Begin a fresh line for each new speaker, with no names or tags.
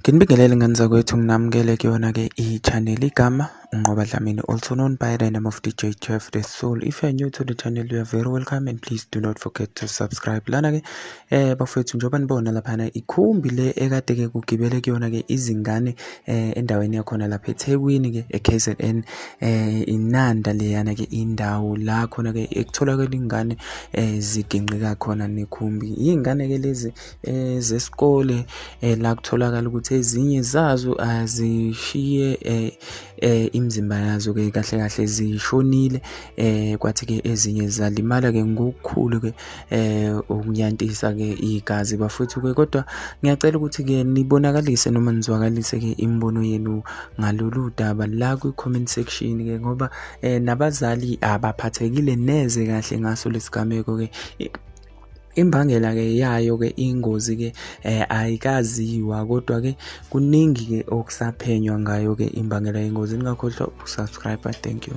Nginibingelele ngani zakwethu, nginamukele kuyona-ke i-channel igama Unqoba Dlamini, also known by the name of DJ Jeff the Soul. If you're new to the channel, you are very welcome and please do not forget to subscribe. Lana-ke bafowethu, njengoba nibona laphana ikhumbi le ekade-ke kugibele kuyona-ke izingane endaweni yakhona lapha eThekwini-ke e-KZN, Inanda leyana-ke indawo la khona-ke ekutholakala ingane ziginqika khona nekhumbi. Iy'ngane-ke lezi zesikole la kutholakala ukuthi ezinye zazo azishiye imizimba yazo ke kahle kahle zishonile, kwathi ke ezinye zalimala ke ngokukhulu ke ukunyantisa ke igazi bafuthu ke. Kodwa ngiyacela ukuthi ke nibonakalise noma nizwakalise ke imibono yenu ngalolu daba la ku comment section ke, ngoba nabazali abaphathekile neze kahle ngaso lesigameko ke. Imbangela ke yayo ke ingozi ke ayikaziwa, kodwa ke kuningi ke okusaphenywa ngayo ke imbangela yengozi. Ningakhohlwa ukusubscribe. Thank you.